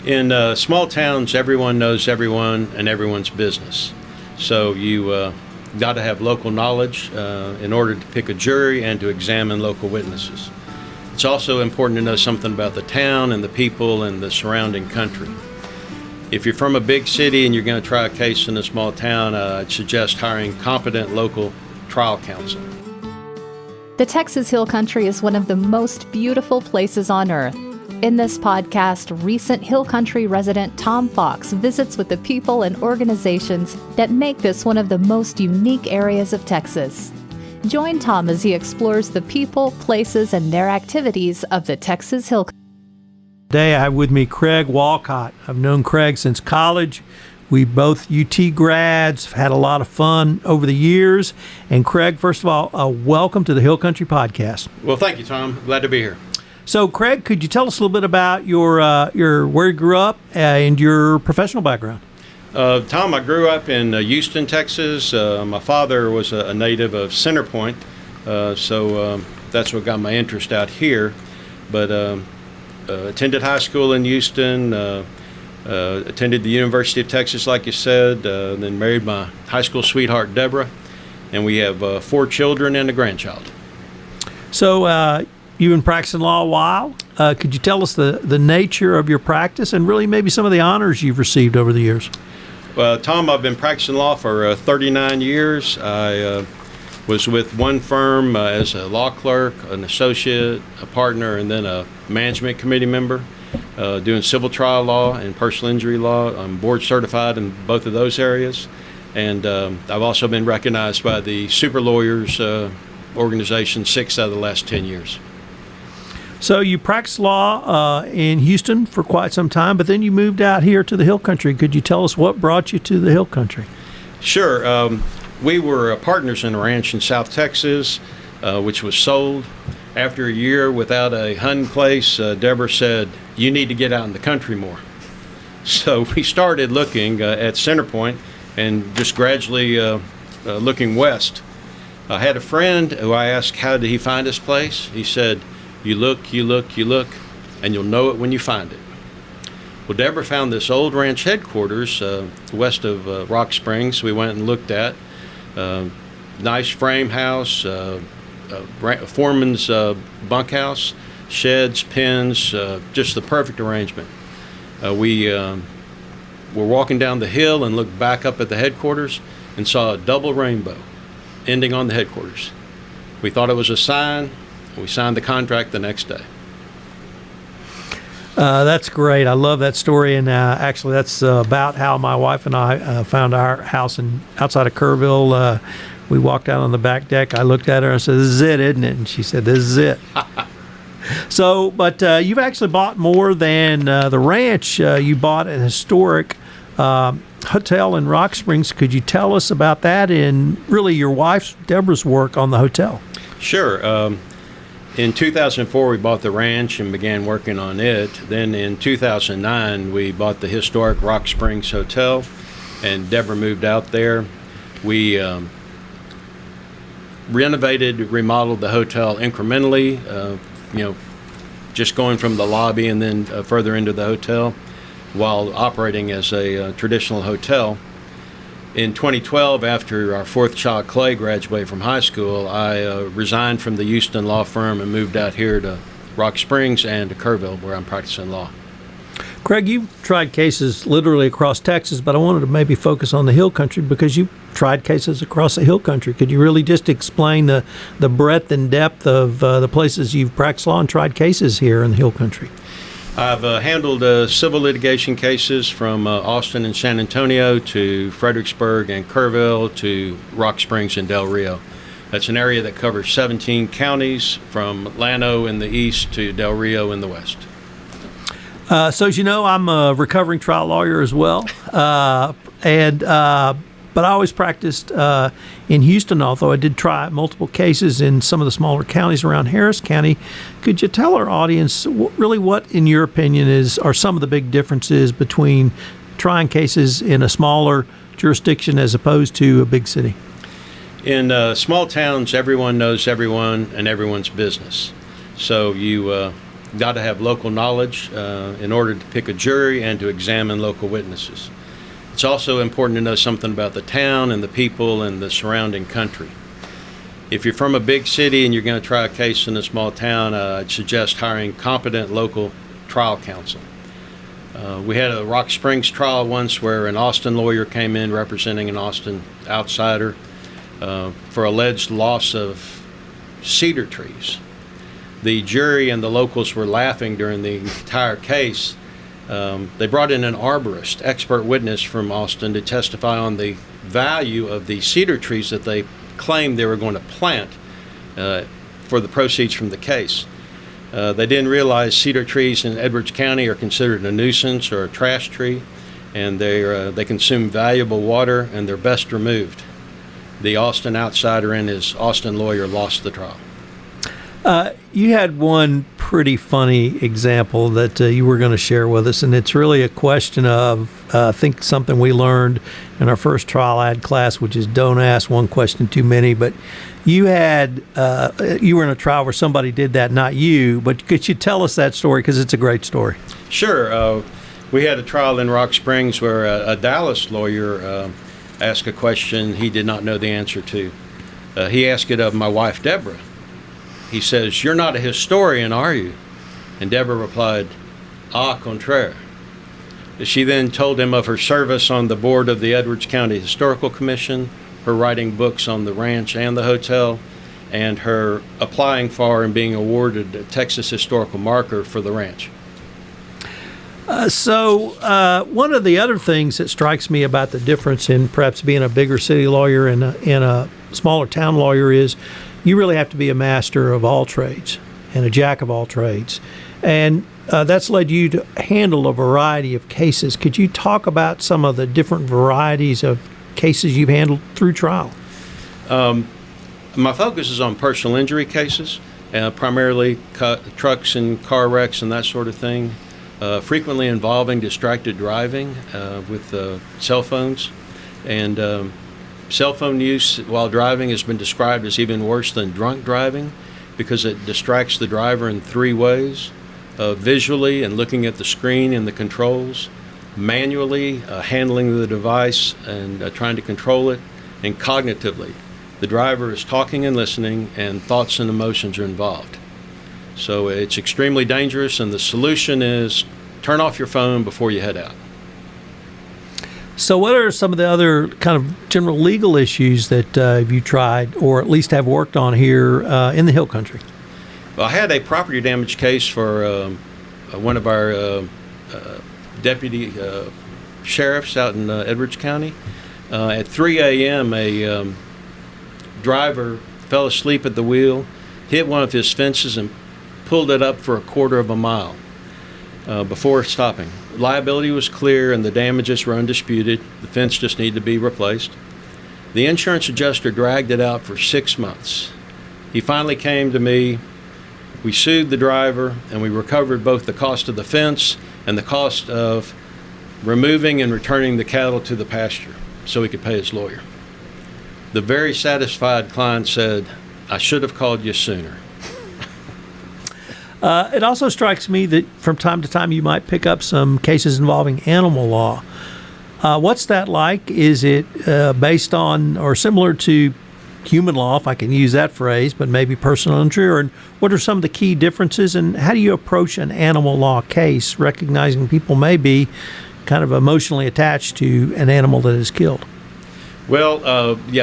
In small towns, everyone knows everyone and everyone's business. So you got to have local knowledge in order to pick a jury and to examine local witnesses. It's also important to know something about the town and the people and the surrounding country. If you're from a big city and you're going to try a case in a small town, I'd suggest hiring competent local trial counsel. The Texas Hill Country is one of the most beautiful places on earth. In this podcast, recent Hill Country resident Tom Fox visits with the people and organizations that make this one of the most unique areas of Texas. Join Tom as he explores the people, places, and their activities of the Texas Hill Country. Today I have with me Craig Wolcott. I've known Craig since college. We both UT grads, had a lot of fun over the years. And Craig, first of all, welcome to the Hill Country Podcast. Well, thank you, Tom. Glad to be here. So, Craig, could you tell us a little bit about your where you grew up and your professional background? Tom, I grew up in Houston, Texas. My father was a native of Center Point, so that's what got my interest out here. But attended high school in Houston, attended the University of Texas, like you said, then married my high school sweetheart, Deborah, and we have 4 children and a grandchild. So you've been practicing law a while. Could you tell us the nature of your practice and really maybe some of the honors you've received over the years? Well, Tom, I've been practicing law for 39 years. I was with one firm as a law clerk, an associate, a partner, and then a management committee member, doing civil trial law and personal injury law. I'm board certified in both of those areas. And I've also been recognized by the Super Lawyers organization 6 out of the last 10 years. So you practiced law in Houston for quite some time, but then you moved out here to the Hill Country. Could you tell us what brought you to the Hill Country? Sure. We were partners in a ranch in South Texas, which was sold. After a year without a hunting place, Deborah said, "You need to get out in the country more." So we started looking at Center Point and just gradually looking west. I had a friend who I asked, how did he find this place? He said, you look, and you'll know it when you find it. Well, Deborah found this old ranch headquarters west of Rock Springs. We went and looked at. Nice frame house, foreman's bunkhouse, sheds, pens, just the perfect arrangement. We were walking down the hill and looked back up at the headquarters and saw a double rainbow ending on the headquarters. We thought it was a sign. We signed the contract the next day. That's great. I love that story, and actually that's about how my wife and I found our house outside of Kerrville. We walked out on the back deck. I looked at her and I said, "This is it, isn't it?" And she said, "This is it." So, but you've actually bought more than the ranch. You bought an historic hotel in Rock Springs. Could you tell us about that and really your wife's, Deborah's, work on the hotel? Sure. In 2004, we bought the ranch and began working on it. Then in 2009, we bought the historic Rock Springs Hotel, and Deborah moved out there. We renovated, remodeled the hotel incrementally, just going from the lobby and then further into the hotel while operating as a traditional hotel. In 2012, after our 4th child, Clay, graduated from high school, I resigned from the Houston law firm and moved out here to Rock Springs and to Kerrville, where I'm practicing law. Craig, you've tried cases literally across Texas, but I wanted to maybe focus on the Hill Country because you've tried cases across the Hill Country. Could you really just explain the breadth and depth of the places you've practiced law and tried cases here in the Hill Country? I've handled civil litigation cases from Austin and San Antonio to Fredericksburg and Kerrville to Rock Springs and Del Rio. That's an area that covers 17 counties from Llano in the east to Del Rio in the west. So as you know, I'm a recovering trial lawyer as well, but I always practiced in Houston, although I did try multiple cases in some of the smaller counties around Harris County. Could you tell our audience really what, in your opinion, are some of the big differences between trying cases in a smaller jurisdiction as opposed to a big city? In small towns, everyone knows everyone and everyone's business. So you got to have local knowledge in order to pick a jury and to examine local witnesses. It's also important to know something about the town and the people and the surrounding country. If you're from a big city and you're going to try a case in a small town, I'd suggest hiring competent local trial counsel. We had a Rock Springs trial once where an Austin lawyer came in representing an Austin outsider for alleged loss of cedar trees. The jury and the locals were laughing during the entire case. They brought in an arborist, expert witness from Austin, to testify on the value of the cedar trees that they claimed they were going to plant for the proceeds from the case. They didn't realize cedar trees in Edwards County are considered a nuisance or a trash tree, and they consume valuable water and they're best removed. The Austin outsider and his Austin lawyer lost the trial. You had one pretty funny example that you were going to share with us, and it's really a question of, I think, something we learned in our first trial ad class, which is don't ask one question too many. But you were in a trial where somebody did that, not you, but could you tell us that story, because it's a great story? Sure. We had a trial in Rock Springs where a Dallas lawyer asked a question he did not know the answer to. He asked it of my wife, Deborah. He says, "You're not a historian, are you?" And Deborah replied, "Au contraire." She then told him of her service on the board of the Edwards County Historical Commission, her writing books on the ranch and the hotel, and her applying for and being awarded a Texas Historical Marker for the ranch. So one of the other things that strikes me about the difference in perhaps being a bigger city lawyer and a smaller town lawyer is you really have to be a master of all trades and a jack of all trades. And that's led you to handle a variety of cases. Could you talk about some of the different varieties of cases you've handled through trial? My focus is on personal injury cases, primarily trucks and car wrecks and that sort of thing, frequently involving distracted driving with cell phones. And cell phone use while driving has been described as even worse than drunk driving because it distracts the driver in three ways: visually and looking at the screen and the controls, manually handling the device and trying to control it, and cognitively. The driver is talking and listening, and thoughts and emotions are involved. So it's extremely dangerous, and the solution is turn off your phone before you head out. So what are some of the other kind of general legal issues that you tried or at least have worked on here in the Hill Country? Well, I had a property damage case for one of our deputy sheriffs out in Edwards County. At 3 a.m., a driver fell asleep at the wheel, hit one of his fences, and pulled it up for a quarter of a mile before stopping. Liability was clear and the damages were undisputed. The fence just needed to be replaced. The insurance adjuster dragged it out for 6 months. He finally came to me. We sued the driver, and we recovered both the cost of the fence and the cost of removing and returning the cattle to the pasture so he could pay his lawyer. The very satisfied client said, "I should have called you sooner." It also strikes me that from time to time you might pick up some cases involving animal law. What's that like? Is it based on or similar to human law, if I can use that phrase, but maybe personal injury? And what are some of the key differences, and how do you approach an animal law case, recognizing people may be kind of emotionally attached to an animal that is killed? Well,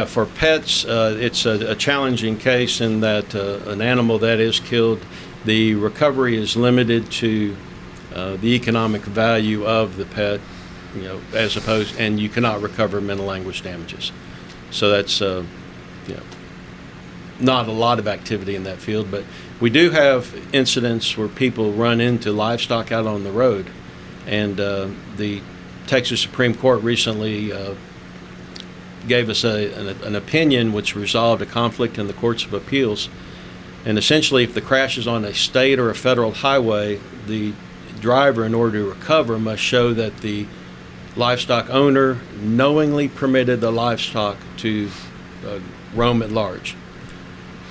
for pets, it's a challenging case in that an animal that is killed, the recovery is limited to the economic value of the pet, as opposed, and you cannot recover mental anguish damages. So that's, not a lot of activity in that field, but we do have incidents where people run into livestock out on the road, and the Texas Supreme Court recently gave us an opinion which resolved a conflict in the courts of appeals. And essentially, if the crash is on a state or a federal highway, the driver, in order to recover, must show that the livestock owner knowingly permitted the livestock to roam at large.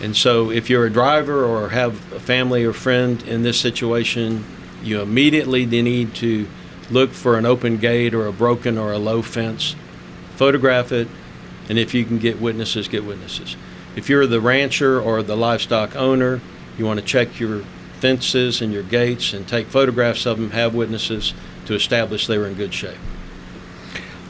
And so if you're a driver or have a family or friend in this situation, you immediately need to look for an open gate or a broken or a low fence, photograph it, and if you can get witnesses, get witnesses. If you're the rancher or the livestock owner, you want to check your fences and your gates and take photographs of them, have witnesses to establish they were in good shape.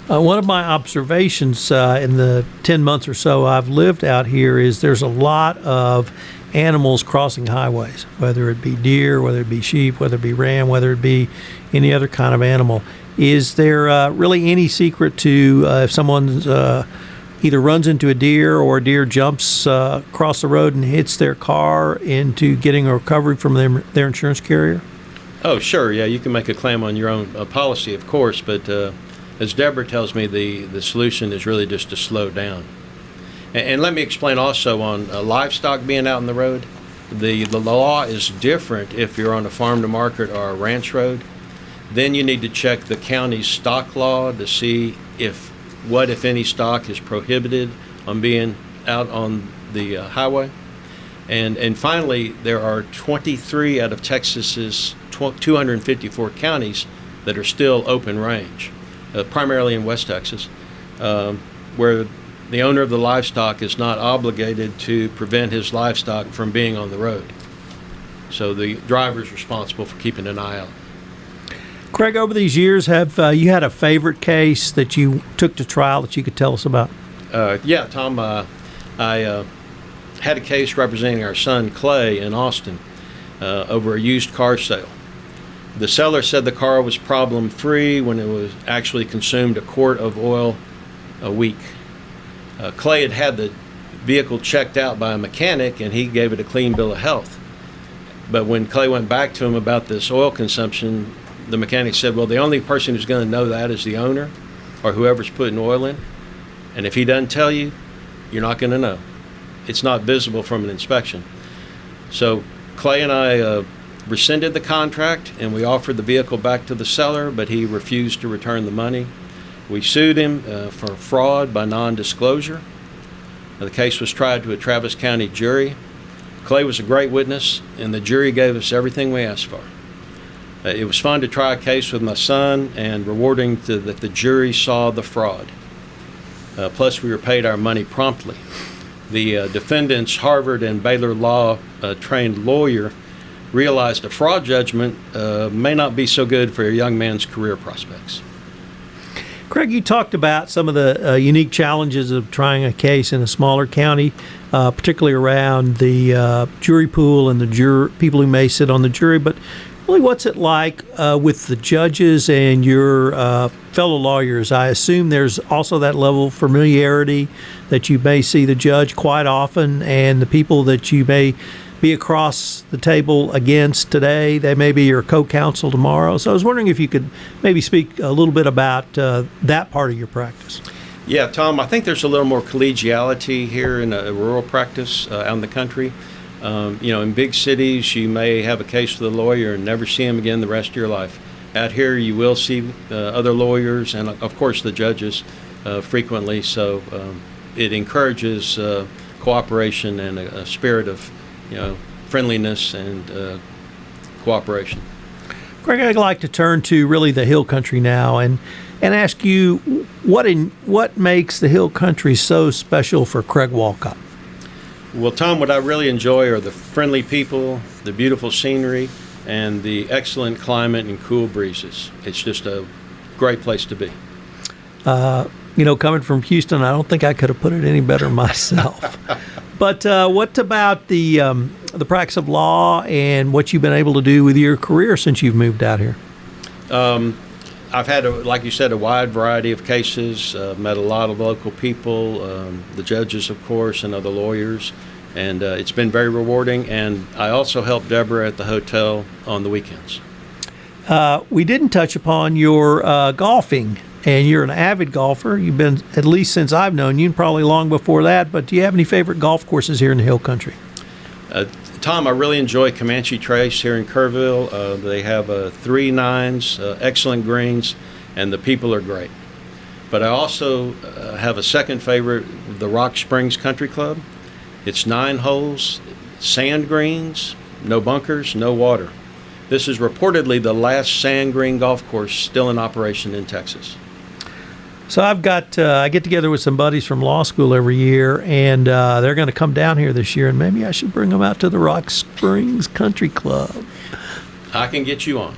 One of my observations in the 10 months or so I've lived out here is there's a lot of animals crossing highways, whether it be deer, whether it be sheep, whether it be ram, whether it be any other kind of animal. Is there really any secret to if someone's either runs into a deer or a deer jumps across the road and hits their car into getting a recovery from their insurance carrier? Oh, sure. Yeah, you can make a claim on your own policy, of course, but as Deborah tells me, the solution is really just to slow down. And let me explain also on livestock being out on the road. The law is different if you're on a farm to market or a ranch road. Then you need to check the county's stock law to see if any stock is prohibited on being out on the highway. And finally, there are 23 out of Texas's 254 counties that are still open range, primarily in West Texas, where the owner of the livestock is not obligated to prevent his livestock from being on the road. So the driver is responsible for keeping an eye out. Craig, over these years, have you had a favorite case that you took to trial that you could tell us about? Yeah, Tom, I had a case representing our son Clay in Austin over a used car sale. The seller said the car was problem-free when it was actually consumed a quart of oil a week. Clay had had the vehicle checked out by a mechanic, and he gave it a clean bill of health. But when Clay went back to him about this oil consumption, the mechanic said, well, the only person who's going to know that is the owner or whoever's putting oil in. And if he doesn't tell you, you're not going to know. It's not visible from an inspection. So Clay and I rescinded the contract, and we offered the vehicle back to the seller, but he refused to return the money. We sued him for fraud by non-disclosure. The case was tried to a Travis County jury. Clay was a great witness, and the jury gave us everything we asked for. It was fun to try a case with my son, and rewarding that the jury saw the fraud. Plus, we were paid our money promptly. The defendant's Harvard and Baylor Law trained lawyer realized a fraud judgment may not be so good for a young man's career prospects. Craig, you talked about some of the unique challenges of trying a case in a smaller county, particularly around the jury pool and the people who may sit on the jury. But really, what's it like with the judges and your fellow lawyers? I assume there's also that level of familiarity that you may see the judge quite often, and the people that you may be across the table against today, they may be your co-counsel tomorrow. So I was wondering if you could maybe speak a little bit about that part of your practice. Yeah, Tom, I think there's a little more collegiality here in a rural practice out in the country. In big cities, you may have a case with a lawyer and never see him again the rest of your life. Out here, you will see other lawyers and, of course, the judges frequently. So it encourages cooperation and a spirit of friendliness and cooperation. Craig, I'd like to turn to really the hill country now and ask you what makes the hill country so special for Craig Wolcott? Well, Tom, what I really enjoy are the friendly people, the beautiful scenery, and the excellent climate and cool breezes. It's just a great place to be. Coming from Houston, I don't think I could have put it any better myself. But what about the practice of law and what you've been able to do with your career since you've moved out here? I've had, like you said, a wide variety of cases, met a lot of local people, the judges, of course, and other lawyers, and it's been very rewarding. And I also help Deborah at the hotel on the weekends. We didn't touch upon your golfing, and you're an avid golfer. You've been, at least since I've known you, and probably long before that, but do you have any favorite golf courses here in the hill country? Tom, I really enjoy Comanche Trace here in Kerrville. They have 3 nines, excellent greens, and the people are great. But I also have a second favorite, the Rock Springs Country Club. It's 9 holes, sand greens, no bunkers, no water. This is reportedly the last sand green golf course still in operation in Texas. So I get together with some buddies from law school every year, and they're going to come down here this year, and maybe I should bring them out to the Rock Springs Country Club. I can get you on.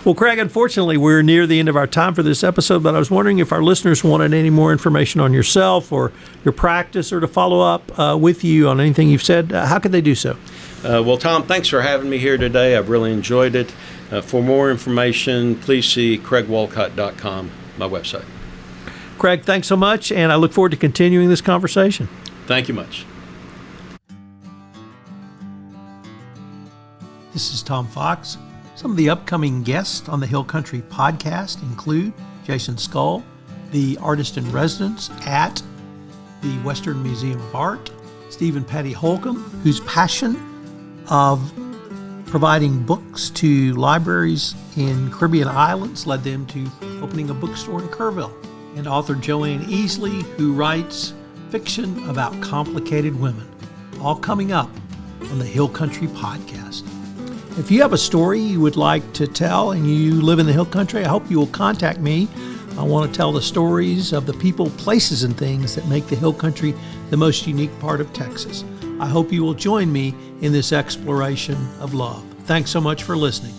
Well, Craig, unfortunately, we're near the end of our time for this episode, but I was wondering if our listeners wanted any more information on yourself or your practice, or to follow up with you on anything you've said. How could they do so? Well, Tom, thanks for having me here today. I've really enjoyed it. For more information, please see craigwolcott.com, my website. Craig, thanks so much, and I look forward to continuing this conversation. Thank you much. This is Tom Fox. Some of the upcoming guests on the Hill Country podcast include Jason Scull, the artist-in-residence at the Western Museum of Art, Steve and Patty Holcomb, whose passion of providing books to libraries in Caribbean islands led them to opening a bookstore in Kerrville, and author Joanne Easley, who writes fiction about complicated women, all coming up on the Hill Country podcast. If you have a story you would like to tell and you live in the Hill Country, I hope you will contact me. I want to tell the stories of the people, places, and things that make the Hill Country the most unique part of Texas. I hope you will join me in this exploration of love. Thanks so much for listening.